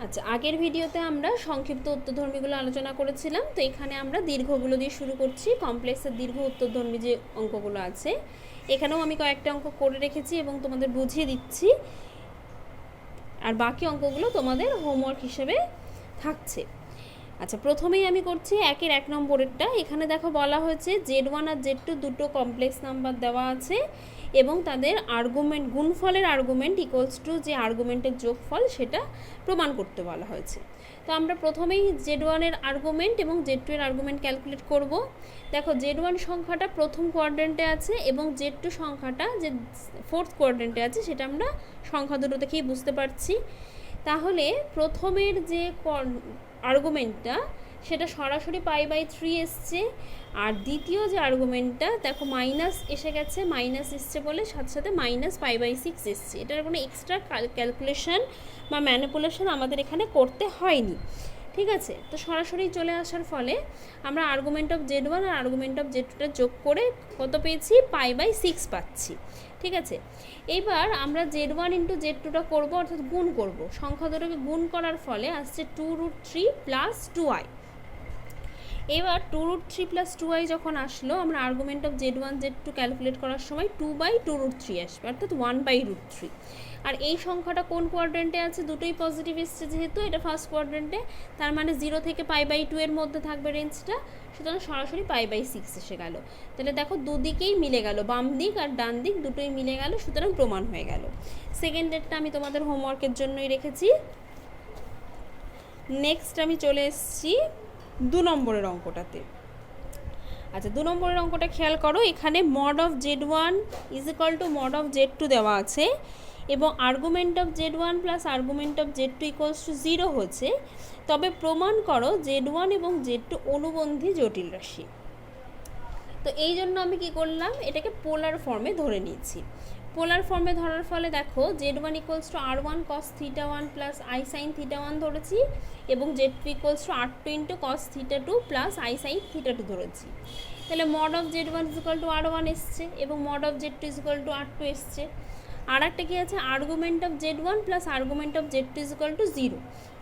আচ্ছা, আগের ভিডিওতে আমরা সংক্ষিপ্ত উত্তরধর্মীগুলো আলোচনা করেছিলাম। তো এখানে আমরা দীর্ঘগুলো দিয়ে শুরু করছি। কমপ্লেক্সের দীর্ঘ উত্তরধর্মী যে অঙ্কগুলো আছে, এখানেও আমি কয়েকটা অঙ্ক করে রেখেছি এবং তোমাদের বুঝিয়ে দিচ্ছি, আর বাকি অঙ্কগুলো তোমাদের হোমওয়ার্ক হিসেবে থাকছে। আচ্ছা, প্রথমেই আমি করছি একের 1 নম্বরেরটা। এখানে দেখো বলা হয়েছে Z1 আর Z2 দুটো কমপ্লেক্স নাম্বার দেওয়া আছে এবং তাদের আর্গুমেন্ট, গুণফলের আর্গুমেন্ট ইকুয়ালস টু যে আর্গুমেন্টের যোগফল সেটা প্রমাণ করতে বলা হয়েছে। তো আমরা প্রথমেই Z1 এর আর্গুমেন্ট এবং Z2 এর আর্গুমেন্ট ক্যালকুলেট করব। দেখো Z1 সংখ্যাটা প্রথম কোয়াড্রেন্টে আছে এবং Z2 সংখ্যাটা যে ফোর্থ কোয়াড্রেন্টে আছে সেটা আমরা সংখ্যা দুটো দেখেই বুঝতে পারছি। তাহলে প্রথমের যে আর্গুমেন্টটা সেটা সরাসরি π/3 এসছে, আর দ্বিতীয় যে আর্গুমেন্টটা দেখো মাইনাস এসে গেছে, মাইনাস এসছে বলে সাথে সাথে মাইনাস π/6 এসছে। এটার কোনো এক্সট্রা ক্যালকুলেশন বা ম্যানিপুলেশন আমাদের এখানে করতে হয়নি, ঠিক আছে। তো সরাসরি চলে আসার ফলে আমরা আর্গুমেন্ট অফ Z1 আর আর্গুমেন্ট অফ Z2টা যোগ করে কত পেয়েছি, π/6 পাচ্ছি, ঠিক আছে। এইবার আমরা Z1 ইন্টু Z2টা করবো, অর্থাৎ গুণ করব। সংখ্যা দুটোকে গুণ করার ফলে আসছে 2√3 প্লাস 2i। এবার 2√3 প্লাস 2i যখন আসলো, আমরা argument of Z1 Z2 calculate করার সময় 2/2√3 আসবে, অর্থাৎ 1/√3। আর এই সংখ্যাটা কোন কোয়াড্রেন্টে আছে, দুটোই পজিটিভ এসছে, যেহেতু এটা ফার্স্ট কোয়াড্রেন্টে, তার মানে 0 থেকে π/2 এর মধ্যে থাকবে রেঞ্জটা, সুতরাং সরাসরি π/6 এসে গেল। তাহলে দেখো দুদিকেই মিলে গেল, বাম দিক আর ডান দিক দুটোই মিলে গেল, সুতরাং প্রমাণ হয়ে গেল। সেকেন্ড ডেটটা আমি তোমাদের হোমওয়ার্কের জন্যই রেখেছি। নেক্সট আমি চলে এসেছি 2 নম্বরের অঙ্কটাতে। আচ্ছা, 2 নম্বরের অঙ্কটা খেয়াল করো। এখানে mod of Z1 is equal two mod of Z2 দেওয়া আছে এবং argument of Z1 plus argument of Z2 equals to 0 হচ্ছে। তবে প্রমাণ করো Z1 এবং Z2 অনুবন্ধী জটিল রাশি। তো এই জন্য আমি কি করলাম, এটাকে পোলার ফর্মে ধরে নিয়েছি। পোলার ফর্মে ধরার ফলে দেখো Z1 equals to R1 cos θ1 plus I sin θ1 ধরেছি এবং Z2 equals to R2 into cos θ2 plus I sin θ2 ধরেছি। তাহলে mod of Z1 is equal to R1 এসছে এবং mod of Z2 is equal to R2 এসছে। আর একটা কি আছে, argument of Z1 plus argument of Z2 is equal to 0,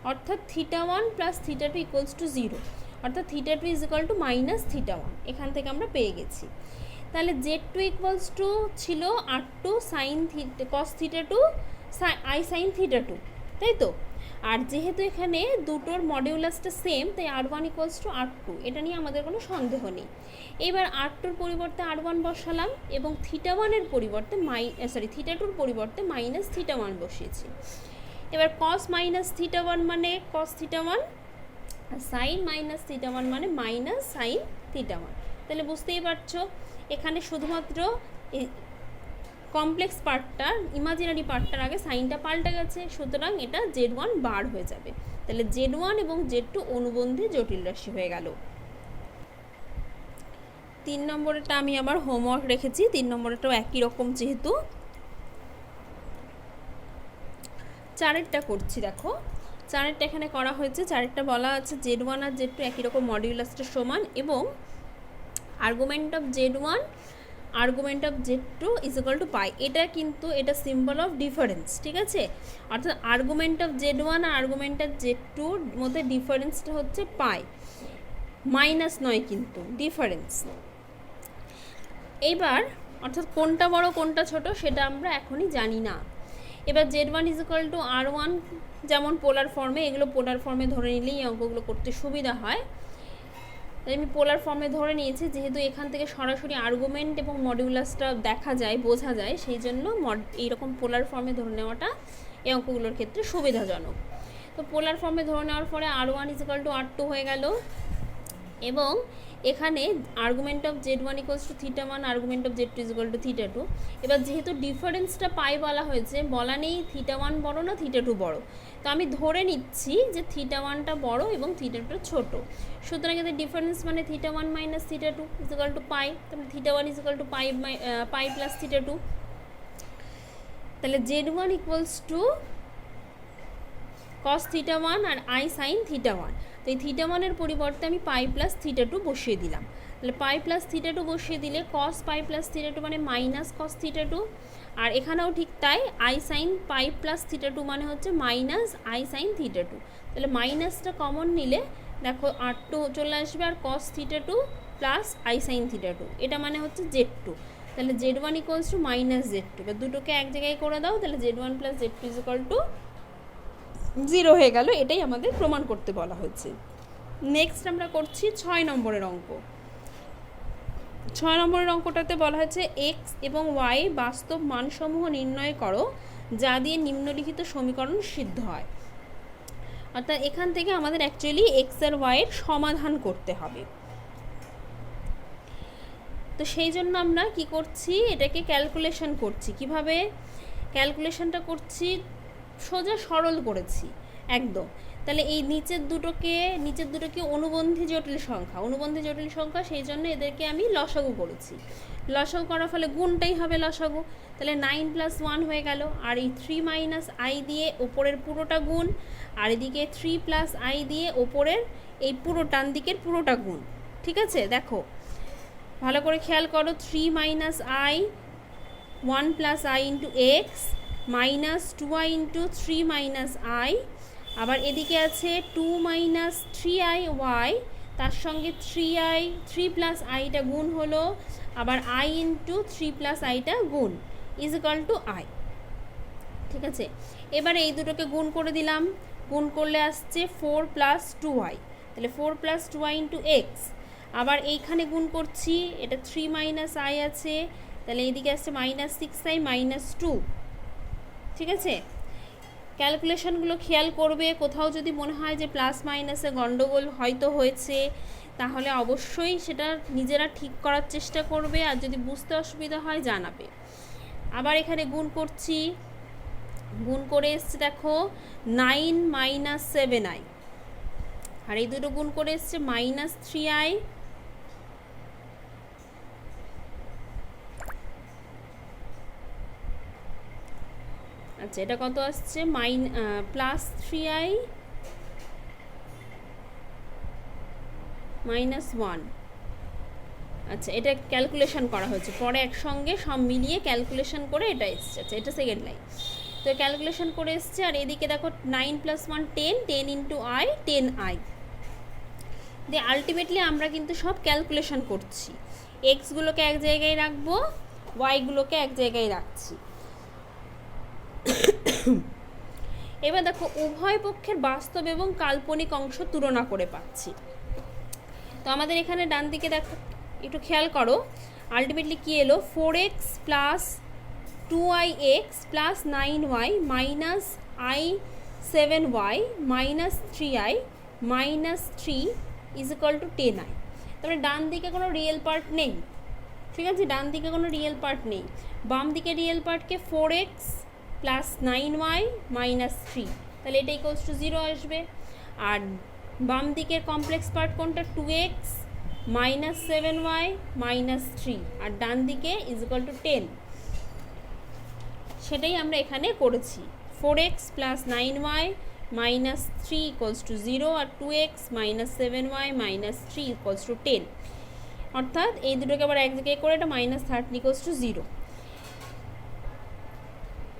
অর্থাৎ θ1 প্লাস θ2 ইকুয়ালস টু 0, অর্থাৎ θ2 ইজ ইকুয়াল টু মাইনাস θ1। এখান থেকে আমরা পেয়ে গেছি। তাহলে Z2 ইকুয়ালস টু ছিল R2 sign cos θ2 I sin θ2, তাই তো। আর যেহেতু এখানে দুটোর মডিউলাসটা সেম, তাই R1 ইকুয়ালস টু R2, এটা নিয়ে আমাদের কোনো সন্দেহ নেই। এবার R2-র পরিবর্তে R1 বসালাম এবং θ1-এর পরিবর্তে θ2-র পরিবর্তে মাইনাস θ1 বসিয়েছি। এবার cos মাইনাস θ1 মানে cos θ1, আর সাইন মাইনাস θ1 মানে মাইনাস সাইন θ1। তাহলে বুঝতেই পারছো এখানে শুধুমাত্র কমপ্লেক্স পার্টটার, ইমাজিনারি পার্টটার আগে সাইনটা পাল্টে গেছে, সুতরাং এটা Z1 বার হয়ে যাবে। তাহলে Z1 এবং Z2 অনুবন্ধী জটিল রাশি হয়ে গেল। 3 নম্বরটা আমি আবার হোমওয়ার্ক রেখেছি। 3 নম্বরটাও একই রকম, যেহেতু 4এরটা করছি। দেখো 4এরটা এখানে করা হয়েছে। 4এরটা বলা আছে Z1 আর Z2 একই রকম মডিউলাসটা সমান এবং argument of Z1 argument of Z2 is equal to pi. এটা কিন্তু এটা সিম্বল অফ ডিফারেন্স, ঠিক আছে। অর্থাৎ আর্গুমেন্ট অফ Z1 আর আর্গুমেন্ট অফ Z2-র মধ্যে ডিফারেন্সটা হচ্ছে পাই, মাইনাস নয় কিন্তু, ডিফারেন্স। এইবার অর্থাৎ কোনটা বড় কোনটা ছোট সেটা আমরা এখনই জানি না। এবার Z1 is equal to R1, যেমন পোলার ফর্মে, এগুলো পোলার ফর্মে ধরে নিলেই অঙ্কগুলো করতে সুবিধা হয়। তাই আমি পোলার ফর্মে ধরে নিয়েছি, যেহেতু এখান থেকে সরাসরি আর্গুমেন্ট এবং মডিউলাসটা দেখা যায়, বোঝা যায়, সেই জন্য এইরকম পোলার ফর্মে ধরে নেওয়াটা এই অঙ্কগুলোর ক্ষেত্রে সুবিধাজনক। তো পোলার ফর্মে ধরে নেওয়ার পরে R1 is equal to R2 হয়ে গেল এবং এখানে argument of Z1 equals to θ1, argument of Z2 is equal to θ2। এবার যেহেতু ডিফারেন্সটা পাই বলা হয়েছে, বলা নেই θ1 বড় না θ2 বড়, তো আমি ধরে নিচ্ছি যে θ1টা বড় এবং θ2টা ছোট। সুতরাং এদের ডিফারেন্স মানে θ1 minus θ2 is equal to pi. তাহলে θ1 is equal to pi plus θ2। তাহলে Z1 ইকুয়ালস টু cos θ1 আর I sin θ1। তো এই θ1-এর পরিবর্তে আমি পাই প্লাস θ2 বসিয়ে দিলাম। তাহলে পাই প্লাস θ2 বসিয়ে দিলে cos পাই প্লাস θ2 মানে মাইনাস cos θ2, আর এখানেও ঠিক তাই, I sine pi plus theta two মানে হচ্ছে minus I sine theta two. তাহলে মাইনাসটা কমন নিলে দেখো আর টু চলে আসবে, আর cos theta two plus I sine theta two, এটা মানে হচ্ছে জেড টু। তাহলে Z one equals to minus Z two, এবার দুটোকে এক জায়গায় করে দাও, তাহলে Z one plus Z two is equal to 0 হয়ে গেল। এটাই আমাদের প্রমাণ করতে বলা হয়েছে। নেক্সট আমরা করছি 6 নম্বরের অঙ্ক। 6 নম্বরের অঙ্কটাতে বলা হয়েছে এক্স এবং ওয়াই বাস্তব মানসমূহ নির্ণয় করো যা দিয়ে নিম্নলিখিত সমীকরণ সিদ্ধ হয়। অর্থাৎ এখান থেকে আমাদের অ্যাকচুয়ালি এক্স আর ওয়াইয়ের সমাধান করতে হবে। তো সেই জন্য আমরা কি করছি, এটাকে ক্যালকুলেশন করছি। কিভাবে ক্যালকুলেশনটা করছি, সোজা সরল করেছি একদম। তাহলে এই নিচের দুটোকে অনুবন্ধী জটিল সংখ্যা, সেই জন্য এদেরকে আমি লসাগু করেছি। লসাগু করার ফলে গুণটাই হবে লসাগু। তাহলে 9 + 1 হয়ে গেল, আর এই 3 - i দিয়ে ওপরের পুরোটা গুণ, আর এদিকে 3 + i দিয়ে ওপরের এই পুরো ডান দিকের পুরোটা গুণ। ঠিক আছে, দেখো ভালো করে খেয়াল করো, 3 - i 1 + i × x minus 2i × 3 - i, আবার এদিকে আছে 2 - 3i y, তার সঙ্গে 3 + iটা গুণ হলো, আবার i × 3 + iটা গুণ ইজ ইকুয়াল টু i। ঠিক আছে, এবারে এই দুটোকে গুণ করে দিলাম, গুণ করলে আসছে 4 + 2i, তাহলে 4 + 2i × x। আবার এইখানে গুণ করছি, এটা 3 - i আছে, তাহলে এইদিকে আসছে -6i -2। ঠিক আছে, ক্যালকুলেশনগুলো খেয়াল করবে, কোথাও যদি মনে হয় যে প্লাস মাইনাসে গন্ডগোল হয়তো হয়েছে তাহলে অবশ্যই সেটা নিজেরা ঠিক করার চেষ্টা করবে, আর যদি বুঝতে অসুবিধা হয় জানাবে। আবার এখানে গুণ করছি, গুণ করে এসছে দেখো 9 - 7i, আর এই দুটো গুণ করে এসছে -3i আচ্ছা এটা কত আসছে +3i -1। আচ্ছা এটা ক্যালকুলেশন করা হয়েছে, পরে একসঙ্গে সব মিলিয়ে ক্যালকুলেশন করে এটা এসছে। আচ্ছা এটা সেকেন্ড লাইন, তো ক্যালকুলেশন করে এসছে। আর এদিকে দেখো 9 + 1 10, 10 × i 10i দিয়ে আলটিমেটলি আমরা কিন্তু সব ক্যালকুলেশন করছি। এক্সগুলোকে এক জায়গায় রাখবো, ওয়াইগুলোকে এক জায়গায় রাখছি। এবার দেখো উভয় পক্ষের বাস্তব এবং কাল্পনিক অংশ তুলনা করে পাচ্ছি। তো আমাদের এখানে ডান দিকে দেখো, একটু খেয়াল করো, আলটিমেটলি কি এলো, 4x + 2ix + 9y - i7y - 3i - 3 is equal two 10i। তাহলে ডান দিকে কোনো রিয়েল পার্ট নেই। ঠিক আছে, ডান দিকে কোনো রিয়েল পার্ট নেই, বাম দিকে রিয়েল পার্টকে 4x + 9y - 3, তাহলে এটা ইকুয়ালস টু 0 আসবে। আর বাম দিকের কমপ্লেক্স পার্ট কোনটা, 2x - 7y - 3, আর ডান দিকে ইজ ইকুয়াল টু 10। সেটাই আমরা এখানে করেছি, 4x + 9y - 3 ইকুয়ালস টু 0, আর 2x - 7y - 3 ইকুয়ালস টু 10। অর্থাৎ এই দুটোকে আবার এক জায়গায় করে এটা -13 ইকুয়ালস টু 0।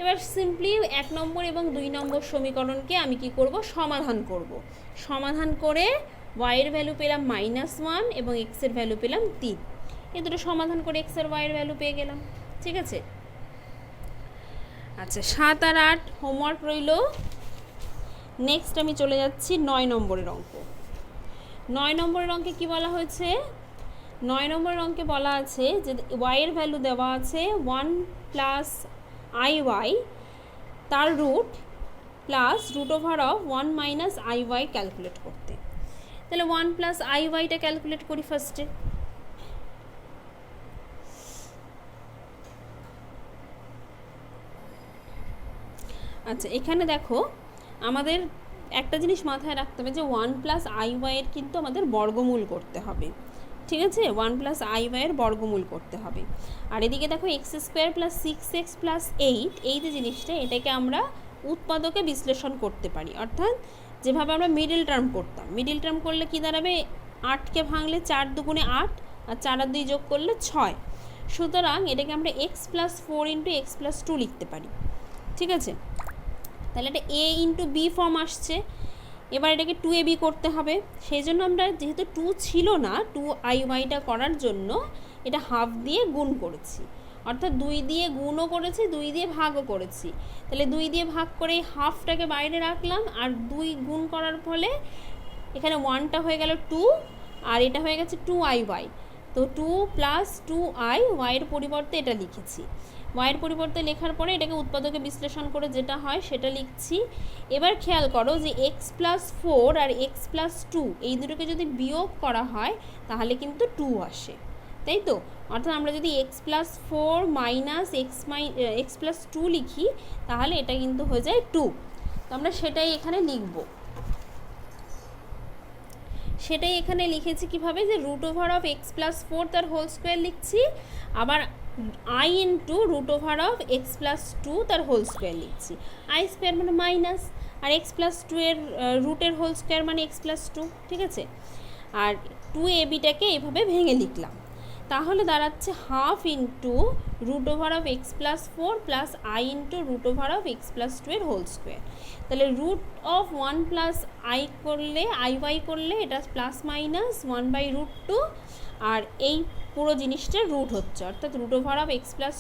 এবার সিম্পলি 1 নম্বর এবং 2 নম্বর সমীকরণকে আমি কি করব, সমাধান করব। সমাধান করে y এর ভ্যালু পেলাম -1 এবং x এর ভ্যালু পেলাম 3। এই দুটো সমাধান করে x আর y এর ভ্যালু পেয়ে গেলাম। ঠিক আছে, আচ্ছা 7 আর 8 হোমওয়ার্ক রইল। নেক্সট আমি চলে যাচ্ছি 9 নম্বরের অঙ্ক। 9 নম্বরের অঙ্কে কি বলা হয়েছে, 9 নম্বরের অঙ্কে বলা আছে যে y এর ভ্যালু দেওয়া আছে 1 + iy, তার রুট প্লাস √1 - iy ক্যালকুলেট করতে। তাহলে 1 + iy-টা ক্যালকুলেট করি ফার্স্টে। আচ্ছা এখানে দেখো আমাদের একটা জিনিস মাথায় রাখতে হবে যে 1 + iy এর কিন্তু আমাদের বর্গমূল করতে হবে। ঠিক আছে, 1 + iy এর বর্গমূল করতে হবে। আর এদিকে দেখো x² + 6x + 8, এই যে জিনিসটা, এটাকে আমরা উৎপাদকে বিশ্লেষণ করতে পারি। অর্থাৎ যেভাবে আমরা মিডল টার্ম করতাম, মিডল টার্ম করলে কি দাঁড়াবে, 8কে ভাঙলে 4 × 2 = 8, আর 4 আর 2 যোগ করলে 6, সুতরাং এটাকে আমরা x plus 4 into x plus 2 লিখতে পারি। ঠিক আছে, তাহলে এটা এ ইন্টু বি ফর্ম আসছে। এবার এটাকে 2ab করতে হবে, সেই জন্য আমরা যেহেতু 2 ছিল না, 2iy করার জন্য এটা হাফ দিয়ে গুণ করেছি, অর্থাৎ 2 দিয়ে গুণও করেছি, 2 দিয়ে ভাগও করেছি। তাহলে 2 দিয়ে ভাগ করে এই হাফটাকে বাইরে রাখলাম, আর 2 গুণ করার ফলে এখানে 1টা হয়ে গেল 2, আর এটা হয়ে গেছে 2iy। তো 2 প্লাস 2i, ওয়াইয়ের পরিবর্তে এটা লিখেছি। ওয়াইয়ের পরিবর্তে লেখার পরে এটাকে উৎপাদকে বিশ্লেষণ করে যেটা হয় সেটা লিখছি। এবার খেয়াল করো যে এক্স প্লাস 4 আর এক্স প্লাস 2 এই দুটোকে যদি বিয়োগ করা হয় তাহলে কিন্তু 2 আসে, তাই তো? অর্থাৎ আমরা যদি x plus 4 minus x plus 2 লিখি তাহলে এটা কিন্তু হয়ে যায় 2। তো আমরা সেটাই এখানে লিখব। সেটাই এখানে লিখেছি কিভাবে, যে root over of x plus 4 তার হোল স্কোয়ার লিখছি, আবার i into root over of x plus 2 তার হোল স্কোয়ার লিখছি। আই স্কোয়ার মানে মাইনাস, আর এক্স প্লাস 2 এর রুটের হোল স্কোয়ার মানে এক্স প্লাস 2। ঠিক আছে, আর 2abটাকে এইভাবে ভেঙে লিখলাম, তাহলে দাঁড়াচ্ছে half into root over of x plus 4 plus i into root over of x plus 2 এর হোল স্কোয়ার। তাহলে রুট অফ 1 প্লাস আই করলে আইওয়াই করলে এটা প্লাস মাইনাস 1/√2, আর এই পুরো জিনিসটার রুট হচ্ছে, অর্থাৎ root over of x plus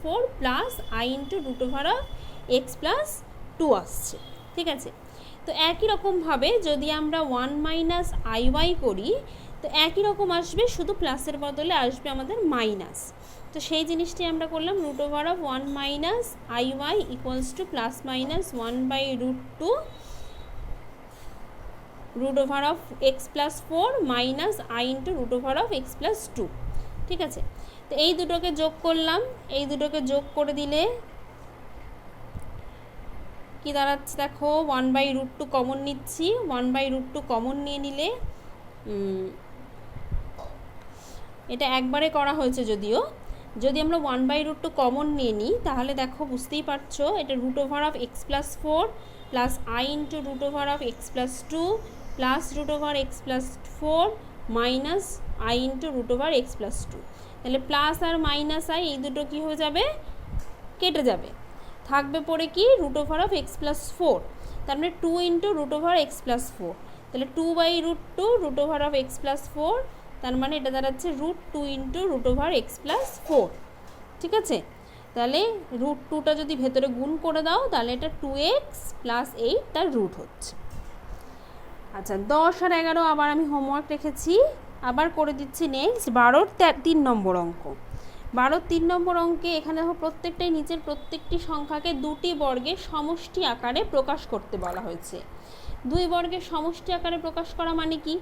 4 plus i into root over of x plus 2 আসছে। ঠিক আছে, তো একই রকমভাবে যদি আমরা 1 মাইনাস আইওয়াই করি তো একই রকম আসবে, শুধু প্লাসের বদলে আসবে আমাদের মাইনাস। তো সেই জিনিসটি আমরা করলাম, root over of 1 minus I Y equals to plus minus 1/√2 root over of x plus 4 minus I into root over of x plus 2। ঠিক আছে, তো এই দুটোকে যোগ করলাম, এই দুটোকে যোগ করে দিলে কি দাঁড়াচ্ছে দেখো, 1/√2 কমন নিচ্ছি, 1/√2 কমন নিয়ে নিলে এটা একবারে করা হয়েছে যদিও, যদি আমরা 1/√2 কমন নিয়ে নিই তাহলে দেখো বুঝতেই পারছো এটা root over of x plus 4 plus i into root over of x plus 2 plus root over x plus 4 minus I into root over x plus 2। তাহলে প্লাস আর মাইনাস আই এই দুটো কী হয়ে যাবে, কেটে যাবে, থাকবে পড়ে কি root over of x plus 4, তার মানে 2 into root over x plus 4, তাহলে 2/√2 root over of x plus 4, তার মানে এটা দাঁড়াচ্ছে √2 into root over x plus 4। ঠিক আছে, তাহলে √2টা যদি ভেতরে গুণ করে দাও তাহলে এটা 2x প্লাস 8 তার রুট হচ্ছে। আচ্ছা 10 আর 11 আবার আমি হোমওয়ার্ক রেখেছি, আবার করে দিচ্ছি নেক্সট 12-র 3 নম্বর অঙ্ক। 12-র 3 নম্বর অঙ্কে এখানে দেখো প্রত্যেকটাই নিচের প্রত্যেকটি সংখ্যাকে দুটি বর্গের সমষ্টি আকারে প্রকাশ করতে বলা হয়েছে। 2 বর্গের সমষ্টি আকারে প্রকাশ করা মানে কি?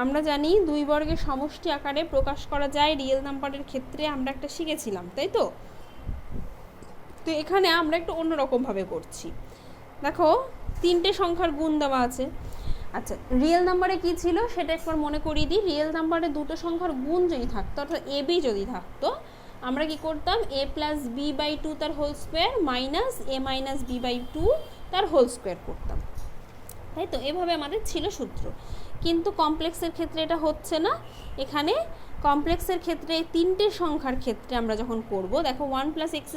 আমরা জানি 2 বর্গের সমষ্টি আকারে প্রকাশ করা যায় রিয়েল নাম্বারের ক্ষেত্রে, আমরা একটা শিখেছিলাম তাই তো। তো এখানে আমরা একটু অন্যরকমভাবে করছি। দেখো 3টে সংখ্যার গুণ দেওয়া আছে। আচ্ছা রিয়েল নাম্বারে কি ছিল সেটা একবার মনে করিয়ে দিই। রিয়েল নাম্বারে দুটো সংখ্যার গুণ যদি থাকতো, অর্থাৎ ab যদি থাকতো, আমরা কি করতাম a প্লাস b/2 তার whole square minus a minus b/2 তার হোল স্কোয়ার করতাম, তাই তো। এভাবে আমাদের ছিল সূত্র, কিন্তু কমপ্লেক্সের ক্ষেত্রে এটা হচ্ছে না। এখানে কমপ্লেক্সের ক্ষেত্রে 3টে সংখ্যার ক্ষেত্রে আমরা যখন করব, দেখো 1 + x²,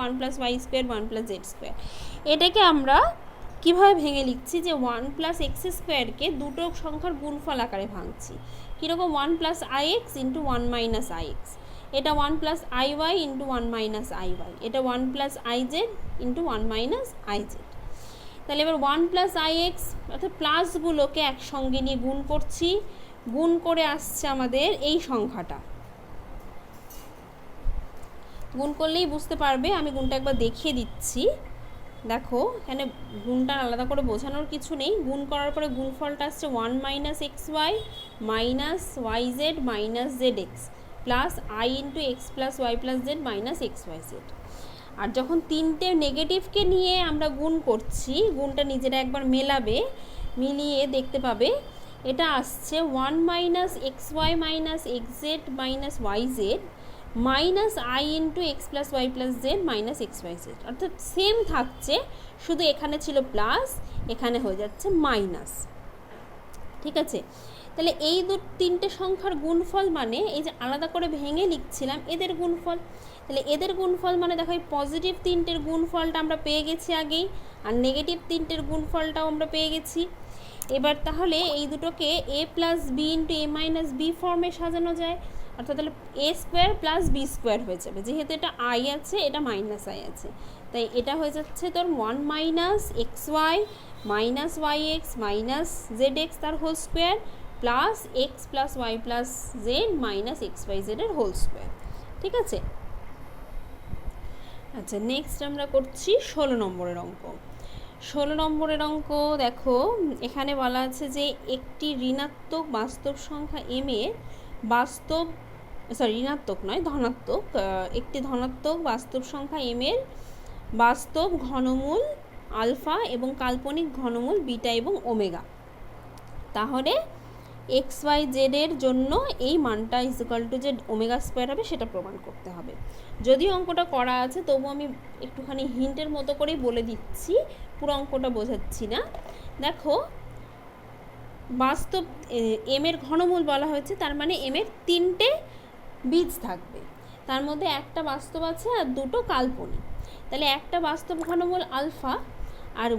1 + y², 1 + z², এটাকে আমরা কীভাবে ভেঙে লিখছি, যে 1 + x² দুটো সংখ্যার গুণফল আকারে ভাঙছি। কীরকম, 1 + ix ইন্টু 1 - ix, এটা 1 + iy ইন্টু 1 - iy, এটা 1 + iz ইন্টু 1 - iz। তাহলে এবার 1 + ix অর্থাৎ প্লাসগুলোকে একসঙ্গে নিয়ে গুণ করছি, গুণ করে আসছে আমাদের এই সংখ্যাটা। গুণ করলেই বুঝতে পারবে, আমি গুণটা একবার দেখিয়ে দিচ্ছি। দেখো এখানে গুণটা আলাদা করে বোঝানোর কিছু নেই, গুণ করার পরে গুণফলটা আসছে 1 - xy minus yz minus zx plus i into x plus y plus z minus xyz। আর যখন 3টে নেগেটিভকে নিয়ে আমরা গুণ করছি, গুণটা নিজেরা একবার মেলাবে, মিলিয়ে দেখতে পাবে এটা আসছে 1 - xy minus xz minus yz minus i into x plus Y plus Z minus xyz, অর্থাৎ সেম থাকছে, শুধু এখানে ছিল প্লাস, এখানে হয়ে যাচ্ছে মাইনাস। ঠিক আছে, তাহলে এই তিনটে সংখ্যার গুণফল মানে এই যে আলাদা করে ভেঙে লিখছিলাম এদের গুণফল। তাহলে এদের গুণফল মানে দেখো এই পজিটিভ তিনটের গুণফলটা আমরা পেয়ে গেছি আগেই, আর নেগেটিভ তিনটের গুণফলটাও আমরা পেয়ে গেছি। এবার তাহলে এই দুটোকে a plus b into a minus b ফর্মে সাজানো যায়, অর্থাৎ তাহলে a square plus b square হয়ে যাবে। যেহেতু এটা আই আছে, এটা মাইনাস আই আছে, তাই এটা হয়ে যাচ্ছে তোর 1 minus X Y minus Y X minus Z X তার whole square plus X plus Y plus Z minus X Y জেডের হোল স্কোয়ার। ঠিক আছে, আচ্ছা নেক্সট আমরা করছি 16 নম্বরের অঙ্ক। 16 নম্বরের অঙ্ক দেখো, এখানে বলা আছে যে একটি ঋণাত্মক বাস্তব সংখ্যা এম এর ঋণাত্মক নয় ধনাত্মক, একটি ধনাত্মক বাস্তব সংখ্যা এম এর বাস্তব ঘনমূল আলফা এবং কাল্পনিক ঘনমূল বিটা এবং ওমেগা, তাহলে এক্স ওয়াই জেডের জন্য এই মানটা ইকুয়াল টু যে ওমেগা স্কোয়ার হবে সেটা প্রমাণ করতে হবে। যদিও অঙ্কটা করা আছে তবু আমি একটুখানি হিন্টের মতো করেই বলে দিচ্ছি, পুরো অঙ্কটা বোঝাচ্ছি না। দেখো বাস্তব এম এর ঘনমূল বলা হয়েছে, তার মানে এম এর 3টে বীজ থাকবে, তার মধ্যে একটা বাস্তব আছে আর দুটো কাল্পনিক। তাহলে একটা বাস্তব ঘনমূল আলফা আর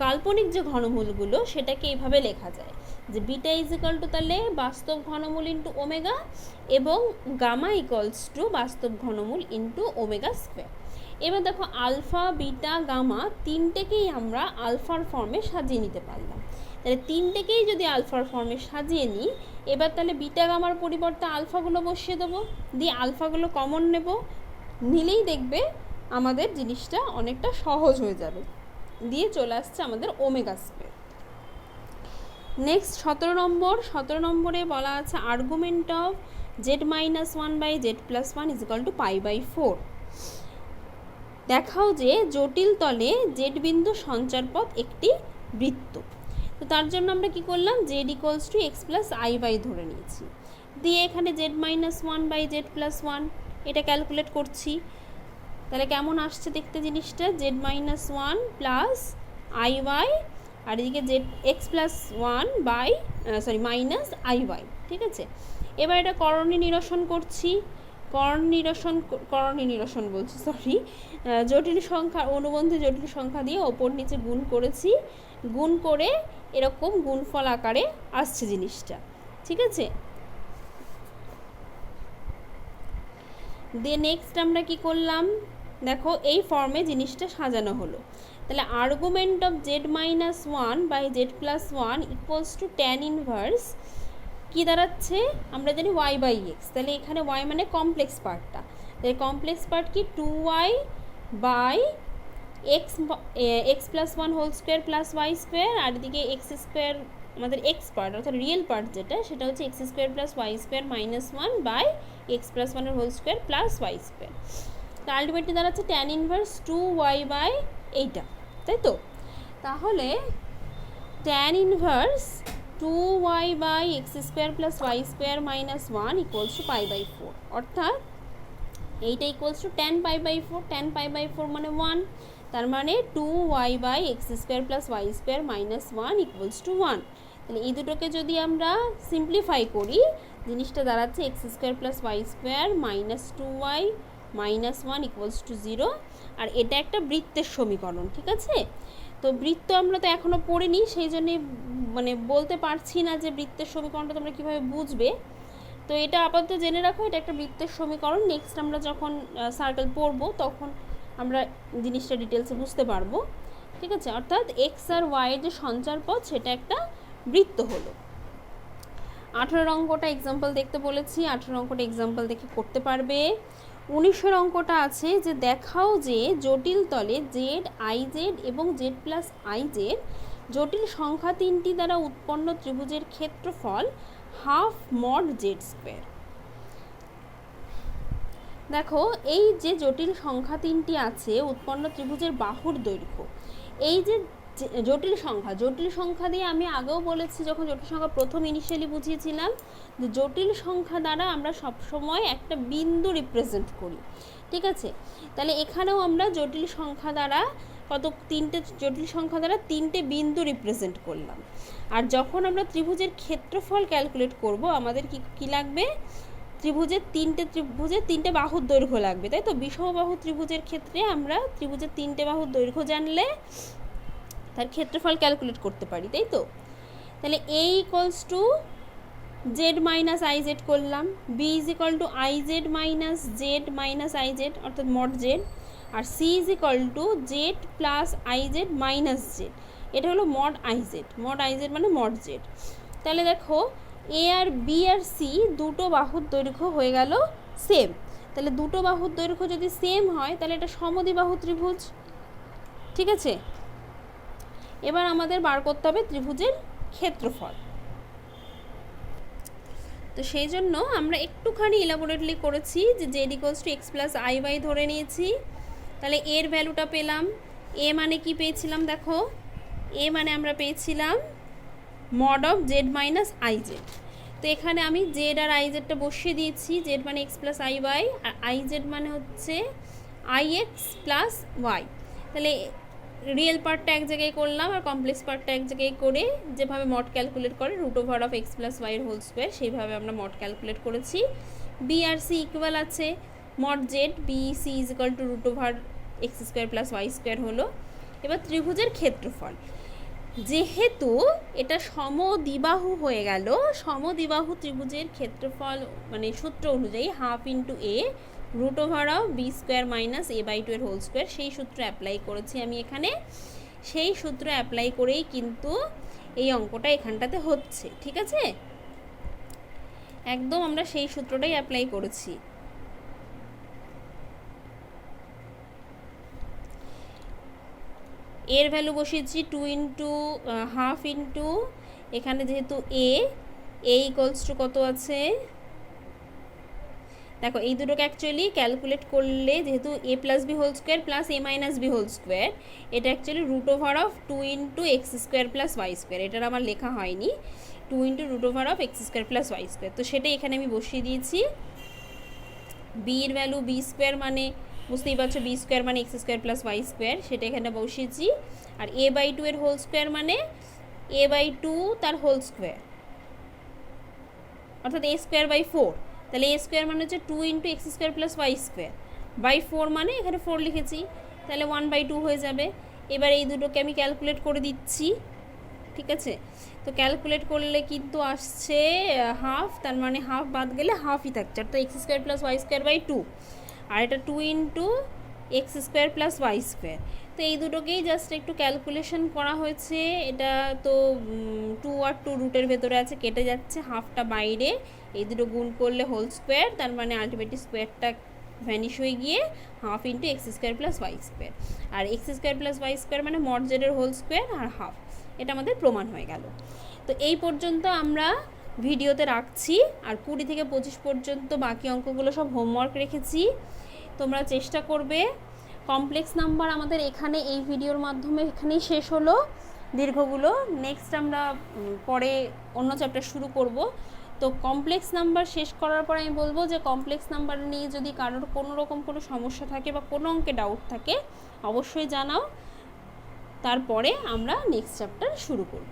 কাল্পনিক যে ঘনমূলগুলো সেটাকে এইভাবে লেখা যায় যে বিটা ইজ ইকাল টু তাহলে বাস্তব ঘনমূল ইন্টু ওমেগা এবং গামা ইকুয়ালস টু বাস্তব ঘনমূল ইন্টু ওমেগা স্কোয়ার। এবার দেখো আলফা বিটা গামা তিনটেকেই আমরা আলফার ফর্মে সাজিয়ে নিতে পারলাম। তাহলে তিনটেকেই যদি আলফার ফর্মে সাজিয়ে নিই, এবার তাহলে বিটা গামার পরিবর্তে আলফাগুলো বসিয়ে দেবো, দিয়ে আলফাগুলো কমন নেব, নিলেই দেখবে আমাদের জিনিসটা অনেকটা সহজ হয়ে যাবে, দিয়ে চলে আসছে আমাদের ওমেগা স্কোয়ার। নেক্সট 17 নম্বরে বলা আছে argument of Z minus one by Z plus one is equal to pi by 4। দেখাও যে জটিল তলে জেড বিন্দু সঞ্চারপথ একটি বৃত্ত। তো তার জন্য আমরা কি করলাম, Z equals to x plus I by ধরে নিয়েছি, দিয়ে এখানে Z minus one by Z plus one এটা ক্যালকুলেট করছি। তাহলে কেমন আসছে দেখতে জিনিসটা, Z minus one plus I Y আর এদিকে Z X plus one by minus I Y. ঠিক আছে, এবার এটা করণী নিরসন করছি, জটিল সংখ্যা অনুবন্ধী জটিল সংখ্যা দিয়ে ওপর নিচে গুণ করেছি, গুণ করে এরকম গুণফল আকারে আসছে জিনিসটা। ঠিক আছে, দিয়ে নেক্সট আমরা কি করলাম, দেখো এই ফর্মে জিনিসটা সাজানো হলো। তাহলে argument of Z minus one by Z plus one equals to tan inverse কী দাঁড়াচ্ছে, আমরা জানি ওয়াই বাই এক্স। তাহলে এখানে ওয়াই মানে কমপ্লেক্স পার্টটা, তাহলে কমপ্লেক্স পার্ট কি 2y by X plus one whole square plus Y square, আর এদিকে এক্স স্কোয়ার আমাদের এক্স পার্ট অর্থাৎ রিয়েল পার্ট যেটা সেটা হচ্ছে X square plus Y square minus one by X plus ওয়ানের whole square plus Y square. তো ultimately দাঁড়াচ্ছে ট্যান ইনভার্স 2y বাই এইটা, তাই তো। তাহলে tan inverse 2y by x square plus Y square minus one equals to pi by 4, অর্থাৎ এইটা equals to tan pi by 4, tan pi by 4 মানে 1, তার মানে 2y by x square plus Y square minus 1 equals to 1। তাহলে এই দুটোকে যদি আমরা সিম্পলিফাই করি, জিনিসটা দাঁড়াচ্ছে x square plus Y square minus 2y minus 1 equals to 0, আর এটা একটা বৃত্তের সমীকরণ। ঠিক আছে, তো বৃত্ত আমরা তো এখনও পড়িনি, সেই জন্যে মানে বলতে পারছি না যে বৃত্তের সমীকরণটা তোমরা কীভাবে বুঝবে। তো এটা আপাতত জেনে রাখো, এটা একটা বৃত্তের সমীকরণ। নেক্সট আমরা যখন সার্কেল পড়বো তখন আমরা জিনিসটা ডিটেলসে বুঝতে পারবো। ঠিক আছে, অর্থাৎ এক্স আর ওয়াইয়ের যে সঞ্চারপথ সেটা একটা বৃত্ত হলো। 18 অঙ্কটা এক্সাম্পল দেখতে বলেছি, 18 অঙ্কটা এক্সাম্পল দেখে করতে পারবে। 19 অঙ্কটা আছে যে দেখাও যে জটিল তলে জেড আই জেড এবং জেড প্লাস আই জেড জটিল সংখ্যা তিনটি দ্বারা উৎপন্ন ত্রিভুজের ক্ষেত্রফল হাফ মড জেড স্কোয়ার। দেখো এই যে জটিল সংখ্যা তিনটি আছে উৎপন্ন ত্রিভুজের বাহুর দৈর্ঘ্য, এই যে জটিল সংখ্যা দিয়ে আমি আগেও বলেছি যখন জটিল সংখ্যা প্রথম ইনিশিয়ালি বুঝিয়েছিলাম যে জটিল সংখ্যা দ্বারা আমরা সবসময় একটা বিন্দু রিপ্রেজেন্ট করি। ঠিক আছে, তাহলে এখানেও আমরা জটিল সংখ্যা দ্বারা তিনটে জটিল সংখ্যা দ্বারা তিনটে বিন্দু রিপ্রেজেন্ট করলাম। আর যখন আমরা ত্রিভুজের ক্ষেত্রফল ক্যালকুলেট করব আমাদের কি লাগবে, ত্রিভুজের তিনটে বাহুর দৈর্ঘ্য লাগবে, তাই তো। বিষমবাহু ত্রিভুজের ক্ষেত্রে আমরা ত্রিভুজের তিনটে বাহুর দৈর্ঘ্য জানলে তার ক্ষেত্রফল ক্যালকুলেট করতে পারি, তাই তো। তাহলে a equals to Z minus I Z করলাম, B is equal to I Z minus Z minus I Z অর্থাৎ মড জেড, আর C is equal to Z plus I Z minus Z, এটা হলো মড আই জেড মানে mod Z. তাহলে দেখো এ আর B আর C দুটো বাহুর দৈর্ঘ্য হয়ে গেল সেম। তাহলে দুটো বাহুর দৈর্ঘ্য যদি সেম হয় তাহলে এটা সমদ্বিবাহু ত্রিভুজ, ঠিক আছে। এবার আমাদের বার করতে হবে ত্রিভুজের ক্ষেত্রফল। তো সেই জন্য আমরা একটুখানি ইলাবোরেটলি করেছি যে z equals to x plus I y ধরে নিয়েছি। তাহলে এর ভ্যালুটা পেলাম, এ মানে কি পেয়েছিলাম দেখো, এ মানে আমরা পেয়েছিলাম mod of Z minus I Z. তো এখানে আমি জেড আর আই জেডটা বসিয়ে দিয়েছি, জেড মানে এক্স প্লাস আই ওয়াই আর আই জেড মানে হচ্ছে আই এক্স প্লাস ওয়াই। তাহলে রিয়েল পার্টটা এক জায়গায় করলাম আর কমপ্লেক্স পার্টটা এক জায়গায় করে যেভাবে মড ক্যালকুলেট করে root over of x plus ওয়াইয়ের হোল স্কোয়ার সেইভাবে আমরা মড ক্যালকুলেট করেছি। বি আর সি ইকুয়াল আছে mod z b c is equal to root over x square plus Y square হলো। এবার ত্রিভুজের ক্ষেত্রফল, যেহেতু এটা সমদ্বিবাহু হয়ে গেল, সমদ্বিবাহু ত্রিভুজের ক্ষেত্রফল মানে সূত্র অনুযায়ী half into a root over of b square minus a by two এর হোল স্কোয়ার, সেই সূত্র অ্যাপ্লাই করেছি আমি এখানে। সেই সূত্র অ্যাপ্লাই করেই কিন্তু এই অঙ্কটা এখানটাতে হচ্ছে, ঠিক আছে। একদম আমরা সেই সূত্রটাই অ্যাপ্লাই করেছি। এর ভ্যালু বসিয়েছি 2 ইন্টু হাফ ইন্টু এখানে যেহেতু এ ইকুয়ালস টু কত আছে দেখো, এই দুটোকে অ্যাকচুয়ালি ক্যালকুলেট করলে যেহেতু A plus B whole square plus A minus B whole square, এটা actually root over of 2 into x square plus Y square, এটার আমার লেখা হয়নি 2 into root over of X square plus Y square. তো সেটাই এখানে আমি বসিয়ে দিয়েছি। বির ভ্যালু বি স্কোয়ার মানে বুঝতেই পারছো বি স্কোয়ার মানে x square plus Y square, সেটা এখানে বসিয়েছি। আর এ বাই টু এর হোল স্কোয়ার মানে এ বাই টু তার হোল স্কোয়ার অর্থাৎ এ স্কোয়ার বাই 4। তাহলে এ স্কোয়ার মানে হচ্ছে 2 into x square plus Y square by 4 মানে এখানে 4 লিখেছি, তাহলে 1/2 হয়ে যাবে। এবার এই দুটোকে আমি ক্যালকুলেট করে দিচ্ছি, ঠিক আছে। তো ক্যালকুলেট করলে কিন্তু আসছে হাফ, তার মানে হাফ বাদ গেলে হাফই থাকছে অর্থাৎ x square plus Y square by 2, আর এটা 2 into x square plus Y square. তো এই দুটোকেই জাস্ট একটু ক্যালকুলেশন করা হয়েছে। এটা তো 2 আর 2 রুটের ভেতরে আছে, কেটে যাচ্ছে, হাফটা বাইরে, এই দুটো গুণ করলে হোল স্কোয়ার, তার মানে আলটিমেটলি স্কোয়ারটা ভ্যানিশ হয়ে গিয়ে half into x square plus Y square. আর X square plus Y square মানে মড জেডের হোল স্কোয়ার আর হাফ, এটা আমাদের প্রমাণ হয়ে গেল। তো এই পর্যন্ত আমরা ভিডিওতে রাখছি, আর 20 থেকে 25 পর্যন্ত বাকি অঙ্কগুলো সব হোমওয়ার্ক রেখেছি, তোমরা চেষ্টা করবে। কমপ্লেক্স নাম্বার আমাদের এখানে এই ভিডিওর মাধ্যমে এখানেই শেষ হলো দীর্ঘগুলো। নেক্সট আমরা পরে অন্য চ্যাপ্টার শুরু করব। তো কমপ্লেক্স নাম্বার শেষ করার পর আমি বলবো যে কমপ্লেক্স নাম্বার নিয়ে যদি কারোর কোনো রকম কোনো সমস্যা থাকে বা কোনো অঙ্কে ডাউট থাকে অবশ্যই জানাও, তারপরে আমরা নেক্সট চ্যাপ্টার শুরু করব।